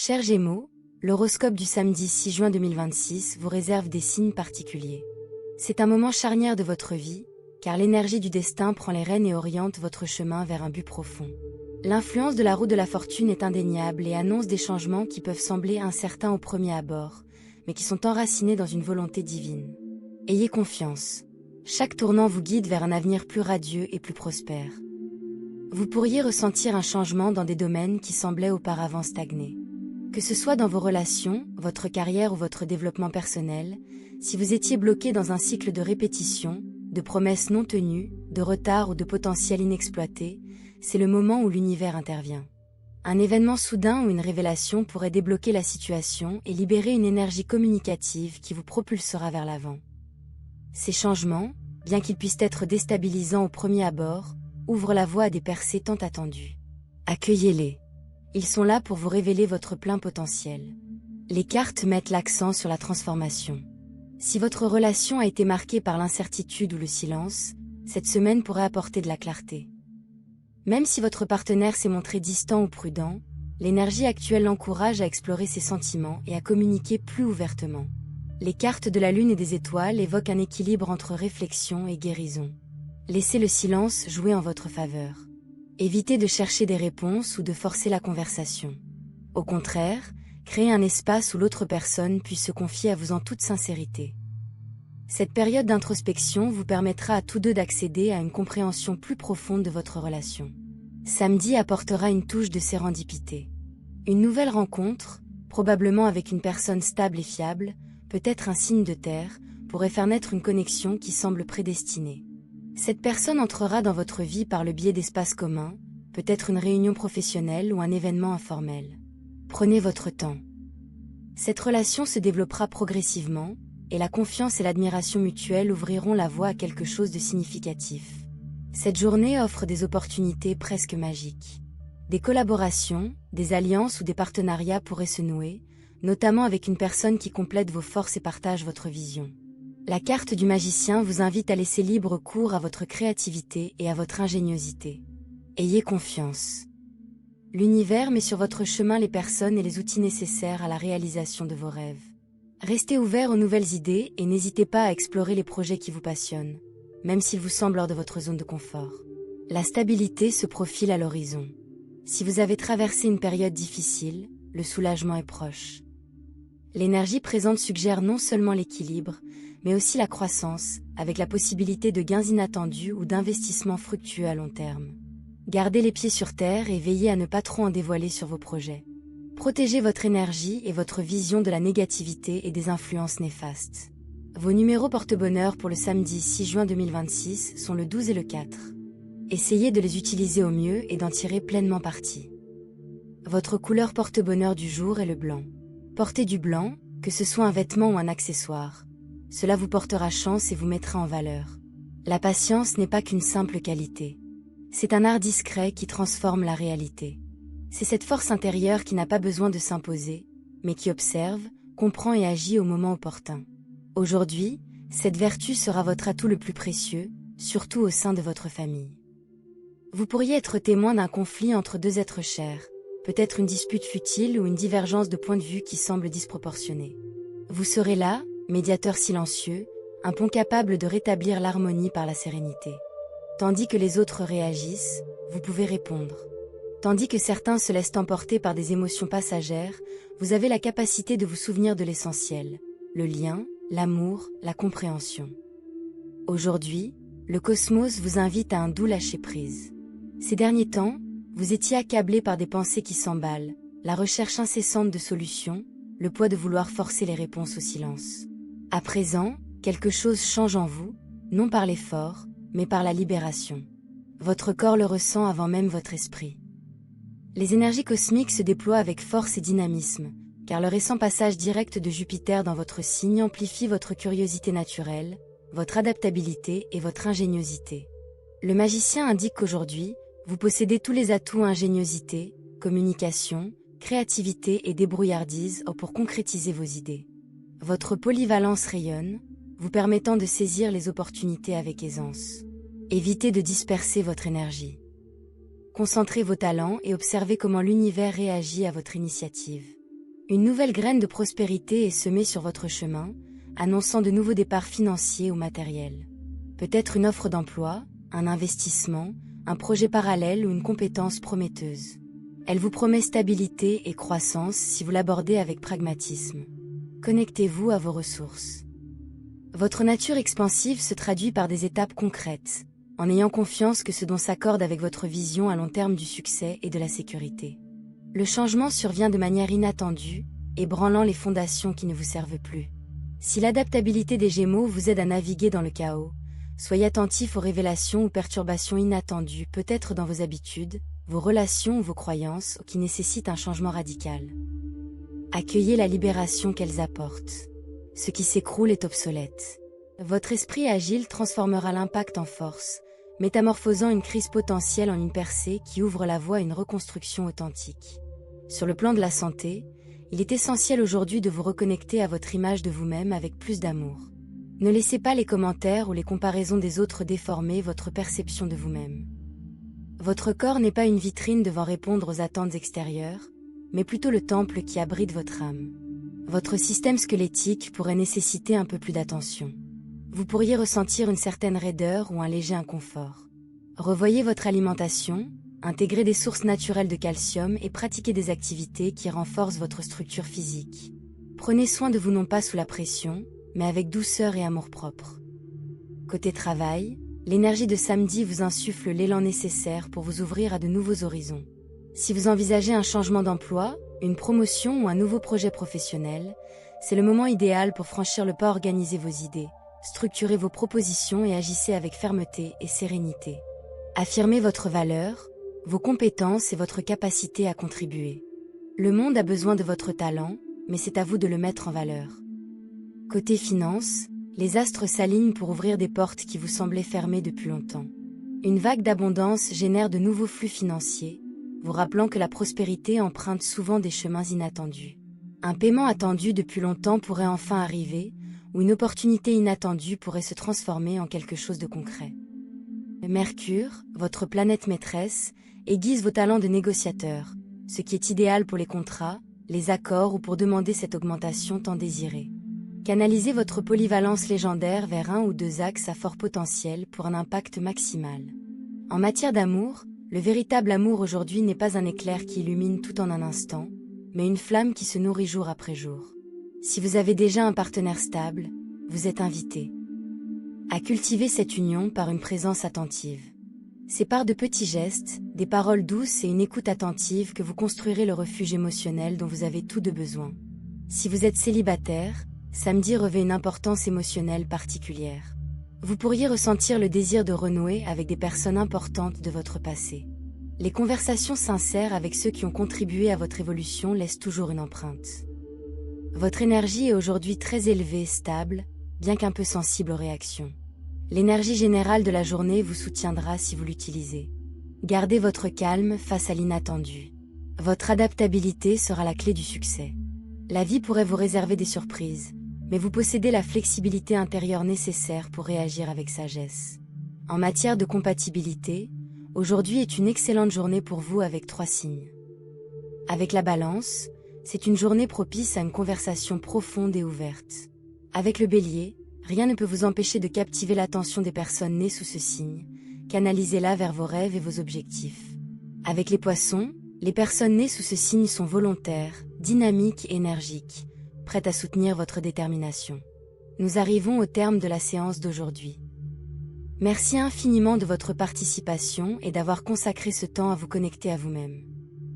Chers Gémeaux, l'horoscope du samedi 6 juin 2026 vous réserve des signes particuliers. C'est un moment charnière de votre vie, car l'énergie du destin prend les rênes et oriente votre chemin vers un but profond. L'influence de la roue de la fortune est indéniable et annonce des changements qui peuvent sembler incertains au premier abord, mais qui sont enracinés dans une volonté divine. Ayez confiance. Chaque tournant vous guide vers un avenir plus radieux et plus prospère. Vous pourriez ressentir un changement dans des domaines qui semblaient auparavant stagnés. Que ce soit dans vos relations, votre carrière ou votre développement personnel, si vous étiez bloqué dans un cycle de répétition, de promesses non tenues, de retard ou de potentiel inexploité, c'est le moment où l'univers intervient. Un événement soudain ou une révélation pourrait débloquer la situation et libérer une énergie communicative qui vous propulsera vers l'avant. Ces changements, bien qu'ils puissent être déstabilisants au premier abord, ouvrent la voie à des percées tant attendues. Accueillez-les. Ils sont là pour vous révéler votre plein potentiel. Les cartes mettent l'accent sur la transformation. Si votre relation a été marquée par l'incertitude ou le silence, cette semaine pourrait apporter de la clarté. Même si votre partenaire s'est montré distant ou prudent, l'énergie actuelle l'encourage à explorer ses sentiments et à communiquer plus ouvertement. Les cartes de la lune et des étoiles évoquent un équilibre entre réflexion et guérison. Laissez le silence jouer en votre faveur. Évitez de chercher des réponses ou de forcer la conversation. Au contraire, créez un espace où l'autre personne puisse se confier à vous en toute sincérité. Cette période d'introspection vous permettra à tous deux d'accéder à une compréhension plus profonde de votre relation. Samedi apportera une touche de sérendipité. Une nouvelle rencontre, probablement avec une personne stable et fiable, peut-être un signe de terre, pourrait faire naître une connexion qui semble prédestinée. Cette personne entrera dans votre vie par le biais d'espaces communs, peut-être une réunion professionnelle ou un événement informel. Prenez votre temps. Cette relation se développera progressivement, et la confiance et l'admiration mutuelle ouvriront la voie à quelque chose de significatif. Cette journée offre des opportunités presque magiques. Des collaborations, des alliances ou des partenariats pourraient se nouer, notamment avec une personne qui complète vos forces et partage votre vision. La carte du magicien vous invite à laisser libre cours à votre créativité et à votre ingéniosité. Ayez confiance. L'univers met sur votre chemin les personnes et les outils nécessaires à la réalisation de vos rêves. Restez ouvert aux nouvelles idées et n'hésitez pas à explorer les projets qui vous passionnent, même s'ils vous semblent hors de votre zone de confort. La stabilité se profile à l'horizon. Si vous avez traversé une période difficile, le soulagement est proche. L'énergie présente suggère non seulement l'équilibre, mais aussi la croissance, avec la possibilité de gains inattendus ou d'investissements fructueux à long terme. Gardez les pieds sur terre et veillez à ne pas trop en dévoiler sur vos projets. Protégez votre énergie et votre vision de la négativité et des influences néfastes. Vos numéros porte-bonheur pour le samedi 6 juin 2026 sont le 12 et le 4. Essayez de les utiliser au mieux et d'en tirer pleinement parti. Votre couleur porte-bonheur du jour est le blanc. Portez du blanc, que ce soit un vêtement ou un accessoire. Cela vous portera chance et vous mettra en valeur. La patience n'est pas qu'une simple qualité. C'est un art discret qui transforme la réalité. C'est cette force intérieure qui n'a pas besoin de s'imposer, mais qui observe, comprend et agit au moment opportun. Aujourd'hui, cette vertu sera votre atout le plus précieux, surtout au sein de votre famille. Vous pourriez être témoin d'un conflit entre deux êtres chers, peut-être une dispute futile ou une divergence de point de vue qui semble disproportionnée. Vous serez là, médiateur silencieux, un pont capable de rétablir l'harmonie par la sérénité. Tandis que les autres réagissent, vous pouvez répondre. Tandis que certains se laissent emporter par des émotions passagères, vous avez la capacité de vous souvenir de l'essentiel, le lien, l'amour, la compréhension. Aujourd'hui, le cosmos vous invite à un doux lâcher-prise. Ces derniers temps, vous étiez accablé par des pensées qui s'emballent, la recherche incessante de solutions, le poids de vouloir forcer les réponses au silence. À présent, quelque chose change en vous, non par l'effort, mais par la libération. Votre corps le ressent avant même votre esprit. Les énergies cosmiques se déploient avec force et dynamisme, car le récent passage direct de Jupiter dans votre signe amplifie votre curiosité naturelle, votre adaptabilité et votre ingéniosité. Le magicien indique qu'aujourd'hui, vous possédez tous les atouts ingéniosité, communication, créativité et débrouillardise pour concrétiser vos idées. Votre polyvalence rayonne, vous permettant de saisir les opportunités avec aisance. Évitez de disperser votre énergie. Concentrez vos talents et observez comment l'univers réagit à votre initiative. Une nouvelle graine de prospérité est semée sur votre chemin, annonçant de nouveaux départs financiers ou matériels. Peut-être une offre d'emploi, un investissement, un projet parallèle ou une compétence prometteuse. Elle vous promet stabilité et croissance si vous l'abordez avec pragmatisme. Connectez-vous à vos ressources. Votre nature expansive se traduit par des étapes concrètes, en ayant confiance que ce dont s'accorde avec votre vision à long terme du succès et de la sécurité. Le changement survient de manière inattendue, ébranlant les fondations qui ne vous servent plus. Si l'adaptabilité des Gémeaux vous aide à naviguer dans le chaos, soyez attentif aux révélations ou perturbations inattendues, peut-être dans vos habitudes, vos relations ou vos croyances, qui nécessitent un changement radical. Accueillez la libération qu'elles apportent. Ce qui s'écroule est obsolète. Votre esprit agile transformera l'impact en force, métamorphosant une crise potentielle en une percée qui ouvre la voie à une reconstruction authentique. Sur le plan de la santé, il est essentiel aujourd'hui de vous reconnecter à votre image de vous-même avec plus d'amour. Ne laissez pas les commentaires ou les comparaisons des autres déformer votre perception de vous-même. Votre corps n'est pas une vitrine devant répondre aux attentes extérieures, mais plutôt le temple qui abrite votre âme. Votre système squelettique pourrait nécessiter un peu plus d'attention. Vous pourriez ressentir une certaine raideur ou un léger inconfort. Revoyez votre alimentation, intégrez des sources naturelles de calcium et pratiquez des activités qui renforcent votre structure physique. Prenez soin de vous non pas sous la pression, mais avec douceur et amour-propre. Côté travail, l'énergie de samedi vous insuffle l'élan nécessaire pour vous ouvrir à de nouveaux horizons. Si vous envisagez un changement d'emploi, une promotion ou un nouveau projet professionnel, c'est le moment idéal pour franchir le pas, organiser vos idées, structurez vos propositions et agissez avec fermeté et sérénité. Affirmez votre valeur, vos compétences et votre capacité à contribuer. Le monde a besoin de votre talent, mais c'est à vous de le mettre en valeur. Côté finance, les astres s'alignent pour ouvrir des portes qui vous semblaient fermées depuis longtemps. Une vague d'abondance génère de nouveaux flux financiers, vous rappelant que la prospérité emprunte souvent des chemins inattendus. Un paiement attendu depuis longtemps pourrait enfin arriver, ou une opportunité inattendue pourrait se transformer en quelque chose de concret. Mercure, votre planète maîtresse, aiguise vos talents de négociateur, ce qui est idéal pour les contrats, les accords ou pour demander cette augmentation tant désirée. Canalisez votre polyvalence légendaire vers un ou deux axes à fort potentiel pour un impact maximal. En matière d'amour, le véritable amour aujourd'hui n'est pas un éclair qui illumine tout en un instant, mais une flamme qui se nourrit jour après jour. Si vous avez déjà un partenaire stable, vous êtes invité à cultiver cette union par une présence attentive. C'est par de petits gestes, des paroles douces et une écoute attentive que vous construirez le refuge émotionnel dont vous avez tous deux besoin. Si vous êtes célibataire, samedi revêt une importance émotionnelle particulière. Vous pourriez ressentir le désir de renouer avec des personnes importantes de votre passé. Les conversations sincères avec ceux qui ont contribué à votre évolution laissent toujours une empreinte. Votre énergie est aujourd'hui très élevée et stable, bien qu'un peu sensible aux réactions. L'énergie générale de la journée vous soutiendra si vous l'utilisez. Gardez votre calme face à l'inattendu. Votre adaptabilité sera la clé du succès. La vie pourrait vous réserver des surprises, mais vous possédez la flexibilité intérieure nécessaire pour réagir avec sagesse. En matière de compatibilité, aujourd'hui est une excellente journée pour vous avec 3 signes. Avec la Balance, c'est une journée propice à une conversation profonde et ouverte. Avec le Bélier, rien ne peut vous empêcher de captiver l'attention des personnes nées sous ce signe, canalisez-la vers vos rêves et vos objectifs. Avec les Poissons, les personnes nées sous ce signe sont volontaires, dynamiques et énergiques, prêtes à soutenir votre détermination. Nous arrivons au terme de la séance d'aujourd'hui. Merci infiniment de votre participation et d'avoir consacré ce temps à vous connecter à vous-même.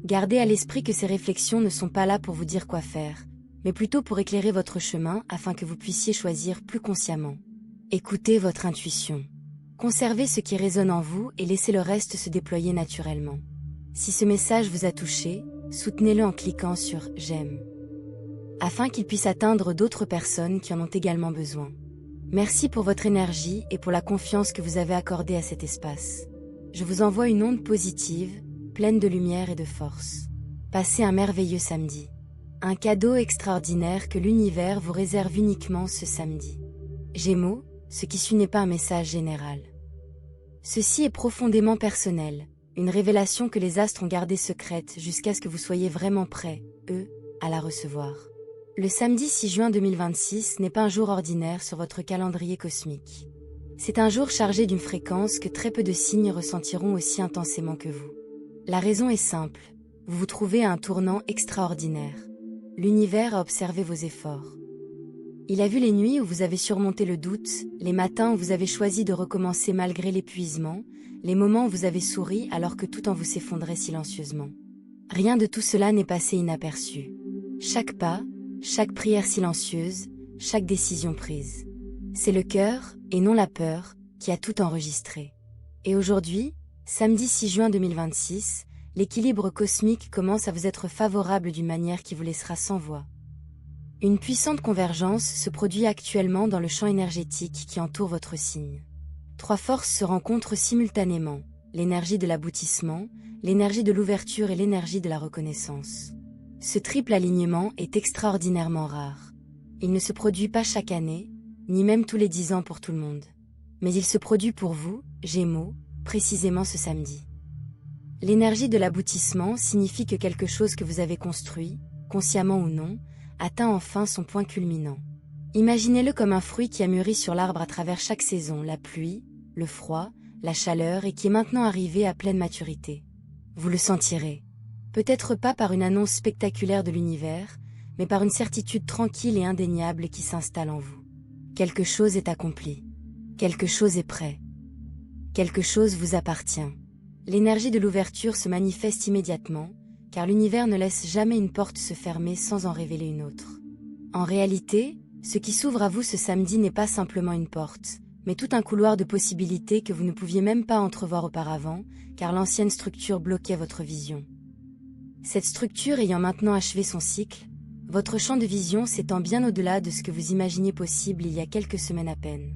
Gardez à l'esprit que ces réflexions ne sont pas là pour vous dire quoi faire, mais plutôt pour éclairer votre chemin afin que vous puissiez choisir plus consciemment. Écoutez votre intuition. Conservez ce qui résonne en vous et laissez le reste se déployer naturellement. Si ce message vous a touché, soutenez-le en cliquant sur « J'aime » afin qu'il puisse atteindre d'autres personnes qui en ont également besoin. Merci pour votre énergie et pour la confiance que vous avez accordée à cet espace. Je vous envoie une onde positive, pleine de lumière et de force. Passez un merveilleux samedi. Un cadeau extraordinaire que l'univers vous réserve uniquement ce samedi. Gémeaux, ce qui suit n'est pas un message général. Ceci est profondément personnel, une révélation que les astres ont gardée secrète jusqu'à ce que vous soyez vraiment prêts, à la recevoir. Le samedi 6 juin 2026 n'est pas un jour ordinaire sur votre calendrier cosmique. C'est un jour chargé d'une fréquence que très peu de signes ressentiront aussi intensément que vous. La raison est simple, vous vous trouvez à un tournant extraordinaire. L'univers a observé vos efforts. Il a vu les nuits où vous avez surmonté le doute, les matins où vous avez choisi de recommencer malgré l'épuisement, les moments où vous avez souri alors que tout en vous s'effondrait silencieusement. Rien de tout cela n'est passé inaperçu. Chaque pas, chaque prière silencieuse, chaque décision prise. C'est le cœur, et non la peur, qui a tout enregistré. Et aujourd'hui, samedi 6 juin 2026, l'équilibre cosmique commence à vous être favorable d'une manière qui vous laissera sans voix. Une puissante convergence se produit actuellement dans le champ énergétique qui entoure votre signe. 3 forces se rencontrent simultanément, l'énergie de l'aboutissement, l'énergie de l'ouverture et l'énergie de la reconnaissance. Ce triple alignement est extraordinairement rare. Il ne se produit pas chaque année, ni même tous les 10 ans pour tout le monde. Mais il se produit pour vous, Gémeaux, précisément ce samedi. L'énergie de l'aboutissement signifie que quelque chose que vous avez construit, consciemment ou non, atteint enfin son point culminant. Imaginez-le comme un fruit qui a mûri sur l'arbre à travers chaque saison, la pluie, le froid, la chaleur et qui est maintenant arrivé à pleine maturité. Vous le sentirez. Peut-être pas par une annonce spectaculaire de l'univers, mais par une certitude tranquille et indéniable qui s'installe en vous. Quelque chose est accompli. Quelque chose est prêt. Quelque chose vous appartient. L'énergie de l'ouverture se manifeste immédiatement, car l'univers ne laisse jamais une porte se fermer sans en révéler une autre. En réalité, ce qui s'ouvre à vous ce samedi n'est pas simplement une porte, mais tout un couloir de possibilités que vous ne pouviez même pas entrevoir auparavant, car l'ancienne structure bloquait votre vision. Cette structure ayant maintenant achevé son cycle, votre champ de vision s'étend bien au-delà de ce que vous imaginiez possible il y a quelques semaines à peine.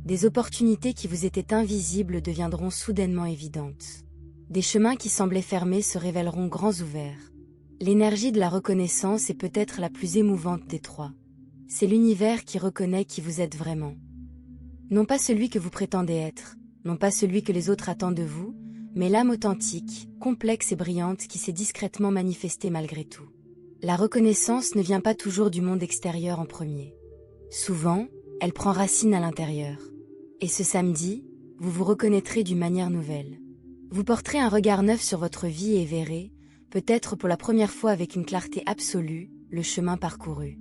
Des opportunités qui vous étaient invisibles deviendront soudainement évidentes. Des chemins qui semblaient fermés se révéleront grands ouverts. L'énergie de la reconnaissance est peut-être la plus émouvante des 3. C'est l'univers qui reconnaît qui vous êtes vraiment. Non pas celui que vous prétendez être, non pas celui que les autres attendent de vous, mais l'âme authentique, complexe et brillante qui s'est discrètement manifestée malgré tout. La reconnaissance ne vient pas toujours du monde extérieur en premier. Souvent, elle prend racine à l'intérieur. Et ce samedi, vous vous reconnaîtrez d'une manière nouvelle. Vous porterez un regard neuf sur votre vie et verrez, peut-être pour la première fois avec une clarté absolue, le chemin parcouru.